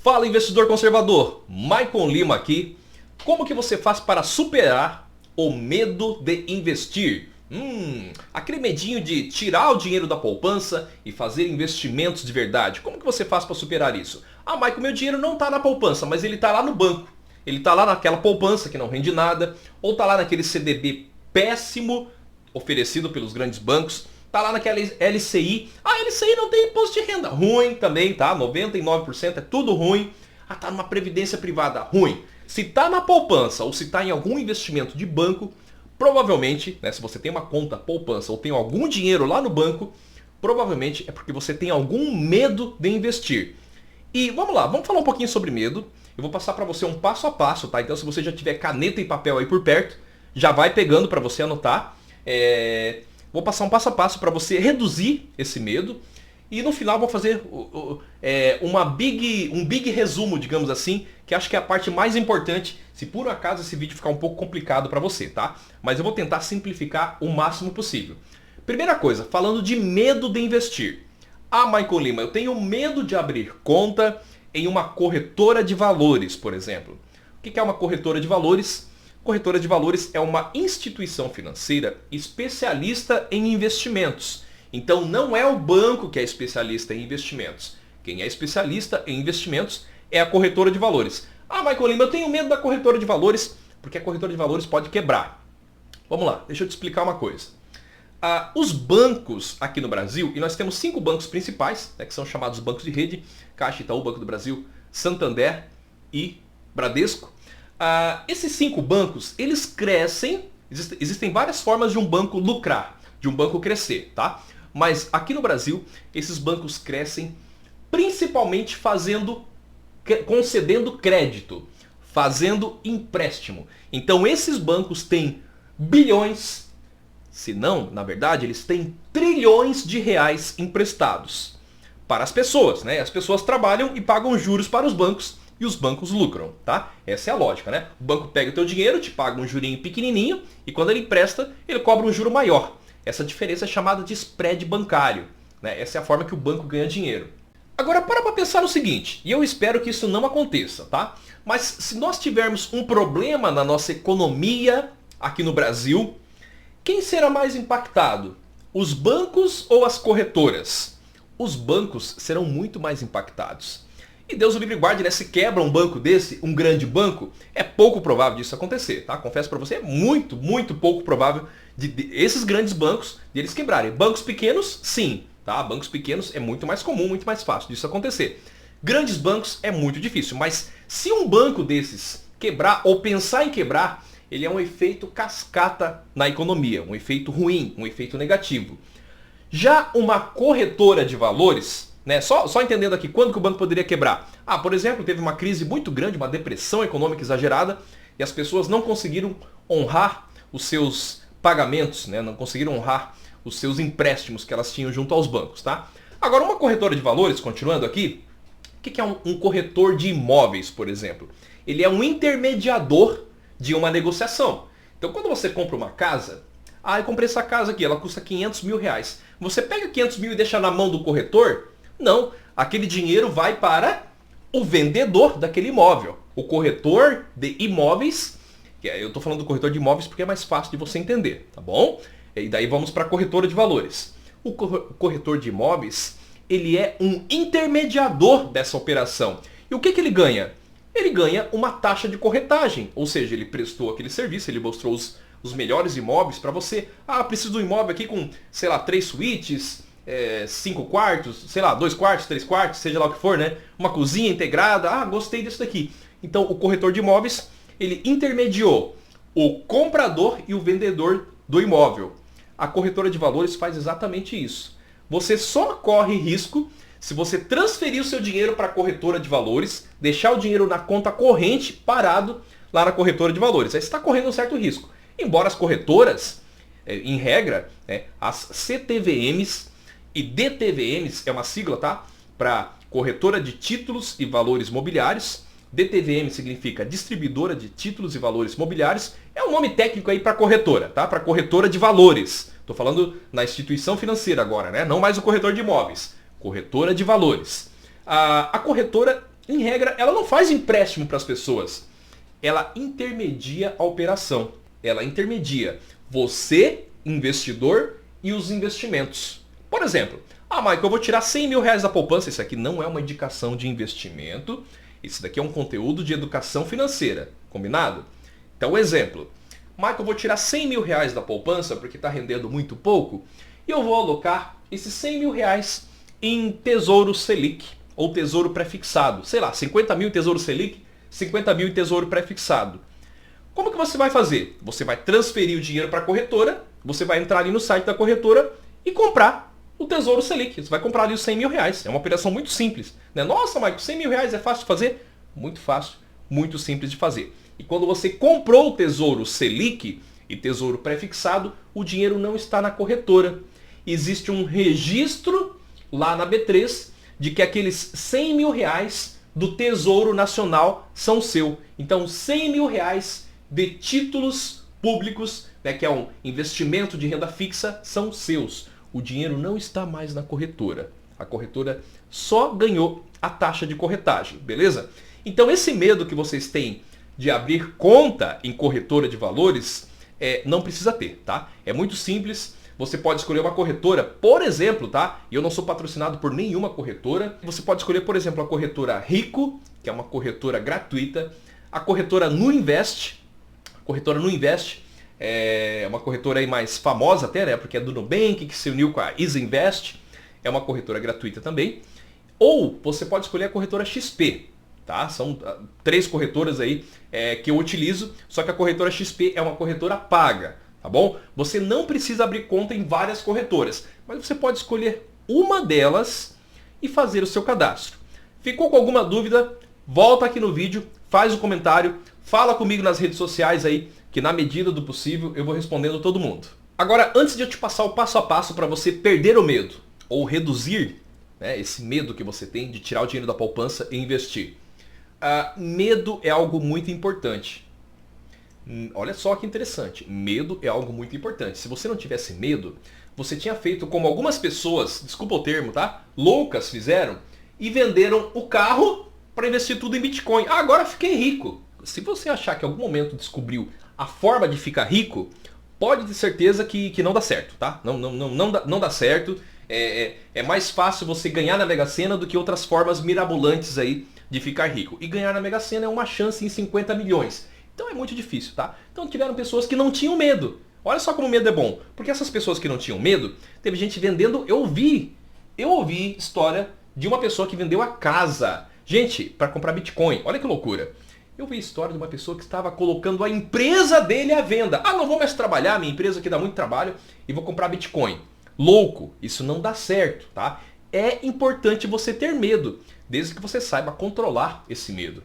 Fala, investidor conservador, Maicon Lima aqui. Como que você faz para superar o medo de investir? Aquele medinho de tirar o dinheiro da poupança e fazer investimentos de verdade. Como que você faz para superar isso? Ah, Maicon, meu dinheiro não está na poupança, mas ele está lá no banco. Ele está lá naquela poupança que não rende nada, ou está lá naquele CDB péssimo oferecido pelos grandes bancos. Tá lá naquela LCI. A LCI não tem imposto de renda. Ruim também, tá? 99% é tudo ruim. Ah, tá numa previdência privada. Ruim. Se tá na poupança ou se tá em algum investimento de banco, provavelmente, né, se você tem uma conta poupança ou tem algum dinheiro lá no banco, provavelmente é porque você tem algum medo de investir. E vamos lá, vamos falar um pouquinho sobre medo. Eu vou passar para você um passo a passo, tá? Então se você já tiver caneta e papel aí por perto, já vai pegando para você anotar. Vou passar um passo a passo para você reduzir esse medo e no final vou fazer um big resumo, digamos assim, que acho que é a parte mais importante, se por acaso esse vídeo ficar um pouco complicado para você, tá? Mas eu vou tentar simplificar o máximo possível. Primeira coisa, falando de medo de investir. Ah, Maicon Lima, eu tenho medo de abrir conta em uma corretora de valores, por exemplo. O que é uma corretora de valores? Corretora de valores é uma instituição financeira especialista em investimentos. Então não é o banco que é especialista em investimentos. Quem é especialista em investimentos é a corretora de valores. Ah, Maicon Lima, eu tenho medo da corretora de valores porque a corretora de valores pode quebrar. Vamos lá, deixa eu te explicar uma coisa. Os bancos aqui no Brasil, e nós temos 5 bancos principais, né, que são chamados bancos de rede: Caixa, Itaú, Banco do Brasil, Santander e Bradesco. Esses 5 bancos, eles crescem, existem várias formas de um banco lucrar, de um banco crescer, tá? Mas aqui no Brasil, esses bancos crescem principalmente concedendo crédito, fazendo empréstimo. Então esses bancos têm bilhões, se não, na verdade, eles têm trilhões de reais emprestados para as pessoas, né? As pessoas trabalham e pagam juros para os bancos. E os bancos lucram, tá? Essa é a lógica, né? O banco pega o teu dinheiro, te paga um jurinho pequenininho e quando ele empresta, ele cobra um juro maior. Essa diferença é chamada de spread bancário, né? Essa é a forma que o banco ganha dinheiro. Agora para pensar no seguinte, e eu espero que isso não aconteça, tá? Mas se nós tivermos um problema na nossa economia aqui no Brasil, quem será mais impactado? Os bancos ou as corretoras? Os bancos serão muito mais impactados. E Deus o livre guarde, né? Se quebra um banco desse, um grande banco, é pouco provável disso acontecer, tá? Confesso para você, é muito, muito pouco provável de esses grandes bancos de eles quebrarem. Bancos pequenos, sim, tá? Bancos pequenos é muito mais comum, muito mais fácil disso acontecer. Grandes bancos é muito difícil, mas se um banco desses quebrar ou pensar em quebrar, ele é um efeito cascata na economia, um efeito ruim, um efeito negativo. Já uma corretora de valores, né? Só entendendo aqui quando que o banco poderia quebrar. Por exemplo, teve uma crise muito grande, uma depressão econômica exagerada e as pessoas não conseguiram honrar os seus pagamentos, né? Não conseguiram honrar os seus empréstimos que elas tinham junto aos bancos, tá? Agora, uma corretora de valores, continuando aqui, o que é um corretor de imóveis, por exemplo? Ele é um intermediador de uma negociação. Então, quando você compra uma casa, eu comprei essa casa aqui, ela custa 500 mil reais. Você pega 500 mil e deixa na mão do corretor? Não, aquele dinheiro vai para o vendedor daquele imóvel. O corretor de imóveis, eu estou falando do corretor de imóveis porque é mais fácil de você entender, tá bom? E daí vamos para a corretora de valores. O corretor de imóveis, ele é um intermediador dessa operação. E o que ele ganha? Ele ganha uma taxa de corretagem, ou seja, ele prestou aquele serviço, ele mostrou os melhores imóveis para você. Preciso de um imóvel aqui com, sei lá, 3 suítes, 5 quartos, sei lá, 2 quartos, 3 quartos, seja lá o que for, né? Uma cozinha integrada, gostei disso daqui. Então o corretor de imóveis, ele intermediou o comprador e o vendedor do imóvel. A corretora de valores faz exatamente isso. Você só corre risco se você transferir o seu dinheiro para a corretora de valores, deixar o dinheiro na conta corrente parado lá na corretora de valores. Aí você está correndo um certo risco. Embora as corretoras, em regra, né, as CTVMs e DTVMs, é uma sigla, tá? Para Corretora de Títulos e Valores Mobiliários. DTVM significa Distribuidora de Títulos e Valores Mobiliários. É um nome técnico aí para corretora, tá? Para corretora de valores. Estou falando na instituição financeira agora, né? Não mais o corretor de imóveis. Corretora de valores. A corretora em regra, ela não faz empréstimo para as pessoas. Ela intermedia a operação. Ela intermedia você, investidor, e os investimentos. Por exemplo, Michael, eu vou tirar 100 mil reais da poupança. Isso aqui não é uma indicação de investimento. Isso daqui é um conteúdo de educação financeira. Combinado? Então, exemplo. Michael, eu vou tirar 100 mil reais da poupança porque está rendendo muito pouco. E eu vou alocar esses 100 mil reais em Tesouro Selic ou Tesouro Prefixado. Sei lá, 50 mil em Tesouro Selic, 50 mil em Tesouro Prefixado. Como que você vai fazer? Você vai transferir o dinheiro para a corretora, você vai entrar ali no site da corretora e comprar o Tesouro Selic. Você vai comprar ali os 100 mil reais. É uma operação muito simples. Né? Nossa, Michael, 100 mil reais é fácil de fazer? Muito fácil, muito simples de fazer. E quando você comprou o Tesouro Selic e Tesouro Prefixado, o dinheiro não está na corretora. Existe um registro lá na B3 de que aqueles 100 mil reais do Tesouro Nacional são seu. Então, 100 mil reais de títulos públicos, né, que é um investimento de renda fixa, são seus. O dinheiro não está mais na corretora. A corretora só ganhou a taxa de corretagem, beleza? Então, esse medo que vocês têm de abrir conta em corretora de valores, não precisa ter, tá? É muito simples. Você pode escolher uma corretora, por exemplo, tá? E eu não sou patrocinado por nenhuma corretora. Você pode escolher, por exemplo, a corretora Rico, que é uma corretora gratuita. A corretora Nuinvest. A corretora Nuinvest é uma corretora aí mais famosa até, né? Porque é do Nubank, que se uniu com a EasyInvest. É uma corretora gratuita também. Ou você pode escolher a corretora XP. Tá? São 3 corretoras aí que eu utilizo, só que a corretora XP é uma corretora paga. Tá bom? Você não precisa abrir conta em várias corretoras, mas você pode escolher uma delas e fazer o seu cadastro. Ficou com alguma dúvida? Volta aqui no vídeo, faz o comentário, fala comigo nas redes sociais aí, que na medida do possível eu vou respondendo todo mundo. Agora, antes de eu te passar o passo a passo para você perder o medo, ou reduzir, né, esse medo que você tem de tirar o dinheiro da poupança e investir. Medo é algo muito importante. Olha só que interessante. Medo é algo muito importante. Se você não tivesse medo, você tinha feito como algumas pessoas, desculpa o termo, tá? Loucas fizeram e venderam o carro para investir tudo em Bitcoin. Agora fiquei rico. Se você achar que em algum momento descobriu a forma de ficar rico, pode ter certeza que não dá certo, tá? Não dá certo. É mais fácil você ganhar na Mega Sena do que outras formas mirabolantes aí de ficar rico. E ganhar na Mega Sena é uma chance em 50 milhões. Então é muito difícil, tá? Então tiveram pessoas que não tinham medo. Olha só como o medo é bom. Porque essas pessoas que não tinham medo, teve gente vendendo... Eu ouvi história de uma pessoa que vendeu a casa. Gente, para comprar Bitcoin. Olha que loucura. Eu vi a história de uma pessoa que estava colocando a empresa dele à venda. Não vou mais trabalhar, minha empresa que dá muito trabalho, e vou comprar Bitcoin. Louco, isso não dá certo, tá? É importante você ter medo, desde que você saiba controlar esse medo.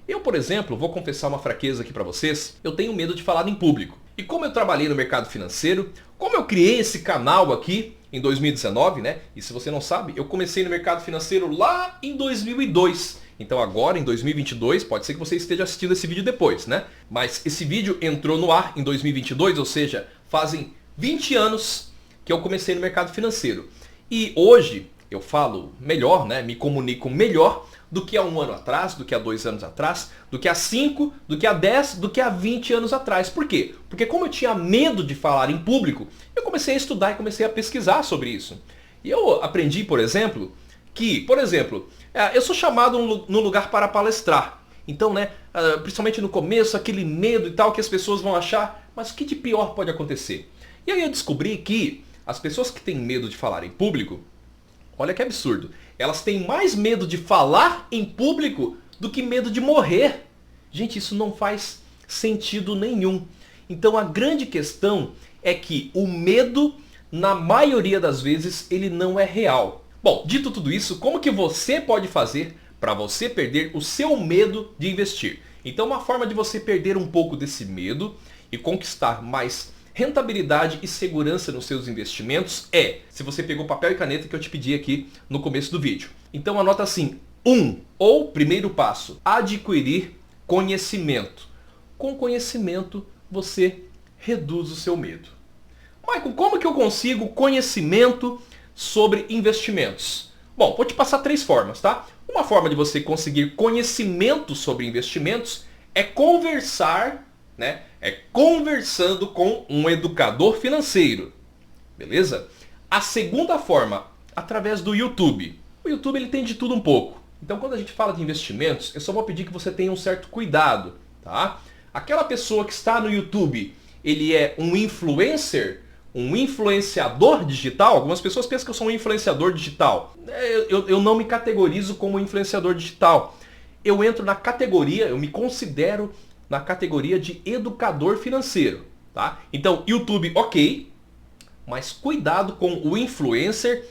Eu, por exemplo, vou confessar uma fraqueza aqui para vocês, eu tenho medo de falar em público. E como eu trabalhei no mercado financeiro, como eu criei esse canal aqui em 2019, né? E se você não sabe, eu comecei no mercado financeiro lá em 2002. Então agora, em 2022, pode ser que você esteja assistindo esse vídeo depois, né? Mas esse vídeo entrou no ar em 2022, ou seja, fazem 20 anos que eu comecei no mercado financeiro. E hoje eu falo melhor, né? Me comunico melhor do que há 1 ano atrás, do que há 2 anos atrás, do que há 5, do que há 10, do que há 20 anos atrás. Por quê? Porque como eu tinha medo de falar em público, eu comecei a estudar e comecei a pesquisar sobre isso. E eu aprendi, por exemplo, que, eu sou chamado no lugar para palestrar. Então, né, principalmente no começo, aquele medo e tal que as pessoas vão achar, mas o que de pior pode acontecer? E aí eu descobri que as pessoas que têm medo de falar em público, olha que absurdo, elas têm mais medo de falar em público do que medo de morrer. Gente, isso não faz sentido nenhum. Então a grande questão é que o medo, na maioria das vezes, ele não é real. Bom, dito tudo isso, como que você pode fazer para você perder o seu medo de investir? Então uma forma de você perder um pouco desse medo e conquistar mais rentabilidade e segurança nos seus investimentos se você pegou papel e caneta que eu te pedi aqui no começo do vídeo. Então anota assim, primeiro passo, adquirir conhecimento. Com conhecimento você reduz o seu medo. Michael, como que eu consigo conhecimento sobre investimentos? Bom, vou te passar 3 formas, tá? Uma forma de você conseguir conhecimento sobre investimentos é conversar, né? É conversando com um educador financeiro. Beleza? A segunda forma, através do YouTube. O YouTube ele tem de tudo um pouco. Então quando a gente fala de investimentos, eu só vou pedir que você tenha um certo cuidado, tá? Aquela pessoa que está no YouTube, ele é um influencer, um influenciador digital. Algumas pessoas pensam que eu sou um influenciador digital. Eu não me categorizo como influenciador digital. Eu entro na categoria, eu me considero na categoria de educador financeiro, tá? Então, YouTube, ok, mas cuidado com o influencer,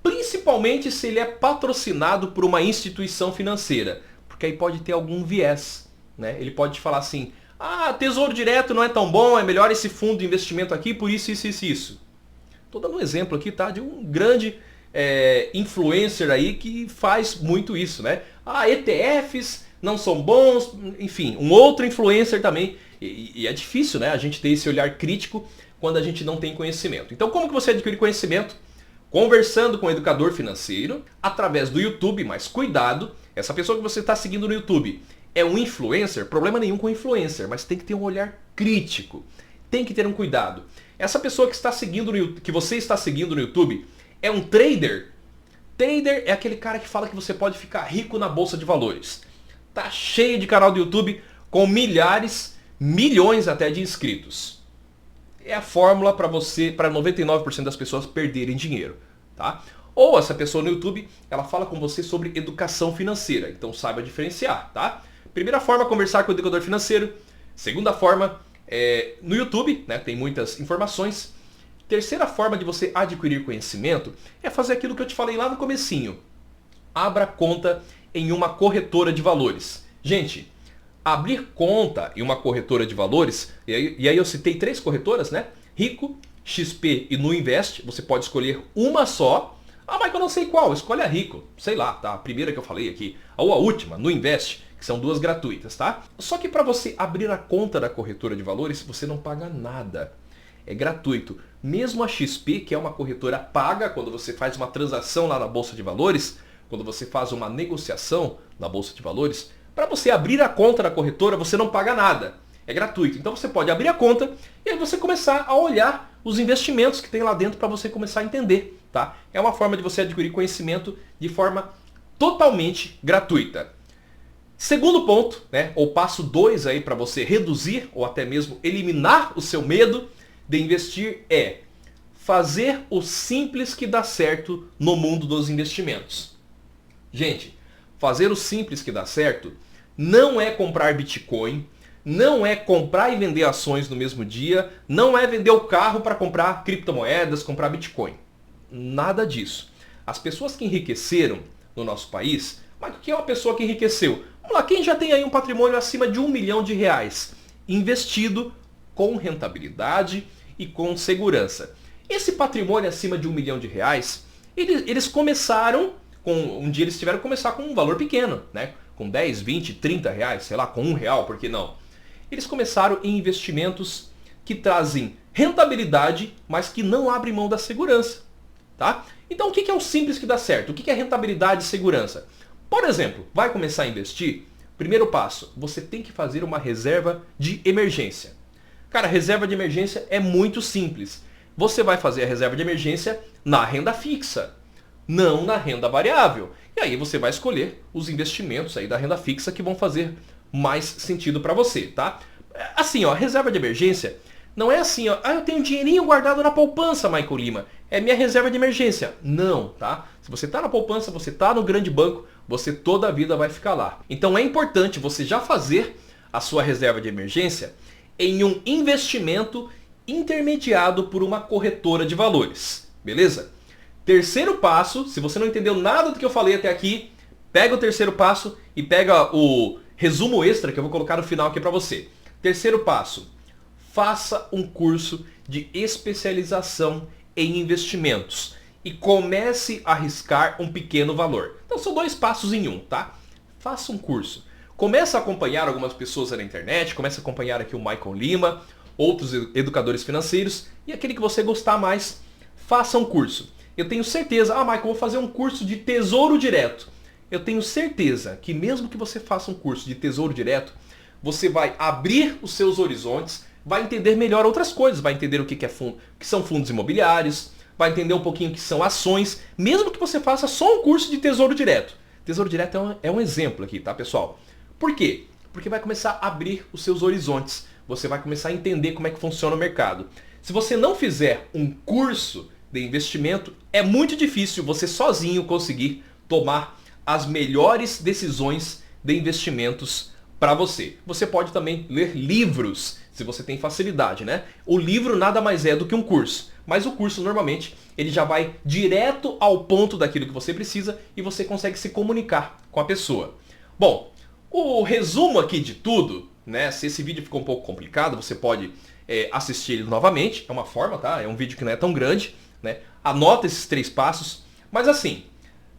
principalmente se ele é patrocinado por uma instituição financeira, porque aí pode ter algum viés, né? Ele pode falar assim: ah, Tesouro Direto não é tão bom, é melhor esse fundo de investimento aqui, por isso, isso, isso, isso. Estou dando um exemplo aqui, tá? De um grande influencer aí que faz muito isso, né? Ah, ETFs não são bons, enfim, um outro influencer também. E é difícil, né? A gente ter esse olhar crítico quando a gente não tem conhecimento. Então, como que você adquire conhecimento? Conversando com um educador financeiro, através do YouTube, mas cuidado, essa pessoa que você está seguindo no YouTube é um influencer, problema nenhum com influencer, mas tem que ter um olhar crítico, tem que ter um cuidado. Essa pessoa que você está seguindo no YouTube é um trader. Trader é aquele cara que fala que você pode ficar rico na bolsa de valores. Tá cheio de canal do YouTube com milhares, milhões até de inscritos. É a fórmula para 99% das pessoas perderem dinheiro, tá? Ou essa pessoa no YouTube, ela fala com você sobre educação financeira, então saiba diferenciar, tá? Primeira forma, conversar com o educador financeiro. Segunda forma, no YouTube, né, tem muitas informações. Terceira forma de você adquirir conhecimento é fazer aquilo que eu te falei lá no comecinho. Abra conta em uma corretora de valores. Gente, abrir conta em uma corretora de valores, e aí eu citei 3 corretoras, né? Rico, XP e Nuinvest. Você pode escolher uma só. Ah, mas eu não sei qual, escolhe a Rico. Sei lá, tá? A primeira que eu falei aqui. Ou a última, Nuinvest, que são 2 gratuitas, tá? Só que para você abrir a conta da corretora de valores, você não paga nada. É gratuito. Mesmo a XP, que é uma corretora paga, quando você faz uma transação lá na Bolsa de Valores, quando você faz uma negociação na Bolsa de Valores, para você abrir a conta da corretora, você não paga nada. É gratuito. Então você pode abrir a conta e aí você começar a olhar os investimentos que tem lá dentro para você começar a entender, tá? É uma forma de você adquirir conhecimento de forma totalmente gratuita. Segundo ponto, né, ou passo 2 aí para você reduzir ou até mesmo eliminar o seu medo de investir é fazer o simples que dá certo no mundo dos investimentos. Gente, fazer o simples que dá certo não é comprar Bitcoin, não é comprar e vender ações no mesmo dia, não é vender o carro para comprar criptomoedas, comprar Bitcoin. Nada disso. As pessoas que enriqueceram no nosso país, mas o que é uma pessoa que enriqueceu? Vamos lá, quem já tem aí um patrimônio acima de R$1 milhão investido com rentabilidade e com segurança? Esse patrimônio acima de R$1 milhão, eles começaram, um dia eles tiveram que começar com um valor pequeno, né? Com 10, 20, 30 reais, sei lá, com R$1, por que não? Eles começaram em investimentos que trazem rentabilidade, mas que não abrem mão da segurança, tá? Então o que é o simples que dá certo? O que é rentabilidade e segurança? Por exemplo, vai começar a investir? Primeiro passo, você tem que fazer uma reserva de emergência. Cara, reserva de emergência é muito simples. Você vai fazer a reserva de emergência na renda fixa, não na renda variável. E aí você vai escolher os investimentos aí da renda fixa que vão fazer mais sentido para você, tá? Assim, ó, reserva de emergência não é assim, ó, eu tenho um dinheirinho guardado na poupança, Michael Lima, é minha reserva de emergência. Não, tá? Se você está na poupança, você está no grande banco, você toda a vida vai ficar lá. Então é importante você já fazer a sua reserva de emergência em um investimento intermediado por uma corretora de valores, beleza? Terceiro passo, se você não entendeu nada do que eu falei até aqui, pega o terceiro passo e pega o resumo extra que eu vou colocar no final aqui para você. Terceiro passo, faça um curso de especialização em investimentos e comece a arriscar um pequeno valor. Então são 2 passos em um, tá? Faça um curso. Comece a acompanhar algumas pessoas na internet, comece a acompanhar aqui o Michael Lima, outros educadores financeiros e aquele que você gostar mais, faça um curso. Eu tenho certeza, Michael, vou fazer um curso de Tesouro Direto. eu tenho certeza que mesmo que você faça um curso de Tesouro Direto, você vai abrir os seus horizontes, vai entender melhor outras coisas, vai entender o que são fundos imobiliários, vai entender um pouquinho o que são ações, mesmo que você faça só um curso de Tesouro Direto. Tesouro Direto é um exemplo aqui, tá, pessoal? Por quê? Porque vai começar a abrir os seus horizontes. Você vai começar a entender como é que funciona o mercado. Se você não fizer um curso de investimento, é muito difícil você sozinho conseguir tomar as melhores decisões de investimentos para você. Você pode também ler livros, se você tem facilidade, né? O livro nada mais é do que um curso, mas o curso normalmente ele já vai direto ao ponto daquilo que você precisa e você consegue se comunicar com a pessoa. Bom, o resumo aqui de tudo, né? Se esse vídeo ficou um pouco complicado, você pode assistir ele novamente, é uma forma, tá? É um vídeo que não é tão grande, né? Anota esses 3 passos, mas assim,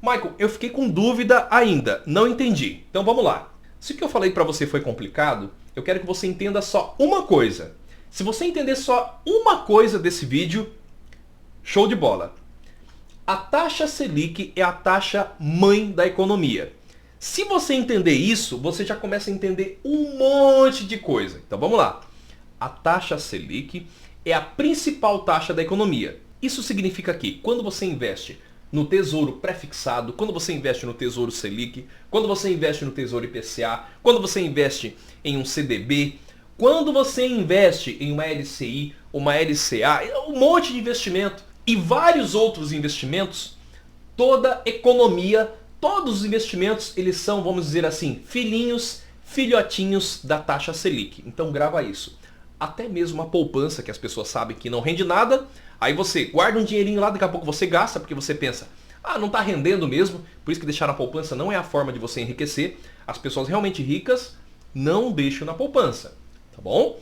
Michael, eu fiquei com dúvida ainda, não entendi. Então vamos lá. Se o que eu falei para você foi complicado, eu quero que você entenda só uma coisa. Se você entender só uma coisa desse vídeo, show de bola. A taxa Selic é a taxa mãe da economia. Se você entender isso, você já começa a entender um monte de coisa. Então vamos lá. A taxa Selic é a principal taxa da economia. Isso significa que quando você investe no Tesouro pré-fixado, quando você investe no Tesouro Selic, quando você investe no Tesouro IPCA, quando você investe em um CDB, quando você investe em uma LCI, uma LCA, um monte de investimento e vários outros investimentos, toda economia, todos os investimentos, eles são, vamos dizer assim, filhinhos, filhotinhos da taxa Selic. Então grava isso. Até mesmo a poupança, que as pessoas sabem que não rende nada, aí você guarda um dinheirinho lá, daqui a pouco você gasta, porque você pensa, ah, não está rendendo mesmo, por isso que deixar na poupança não é a forma de você enriquecer. As pessoas realmente ricas não deixam na poupança, tá bom?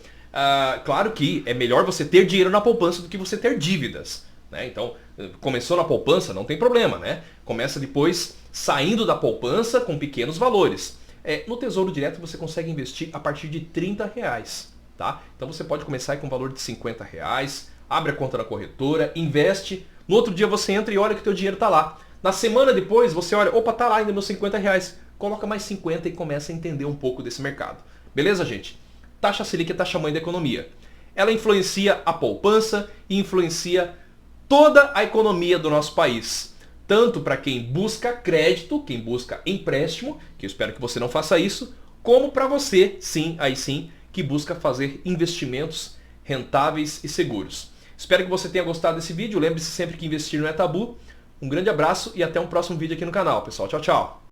Claro que é melhor você ter dinheiro na poupança do que você ter dívidas, né? Então, começou na poupança, não tem problema, né? Começa depois saindo da poupança com pequenos valores. No Tesouro Direto você consegue investir a partir de R$30. Tá? Então você pode começar com um valor de R$50, abre a conta na corretora, investe, no outro dia você entra e olha que o teu dinheiro está lá. Na semana depois você olha, opa, tá lá ainda meus R$50, coloca mais 50 e começa a entender um pouco desse mercado. Beleza, gente? Taxa Selic é a taxa mãe da economia. Ela influencia a poupança e influencia toda a economia do nosso país. Tanto para quem busca crédito, quem busca empréstimo, que eu espero que você não faça isso, como para você, sim, aí sim, que busca fazer investimentos rentáveis e seguros. Espero que você tenha gostado desse vídeo. Lembre-se sempre que investir não é tabu. Um grande abraço e até um próximo vídeo aqui no canal, pessoal. Tchau, tchau.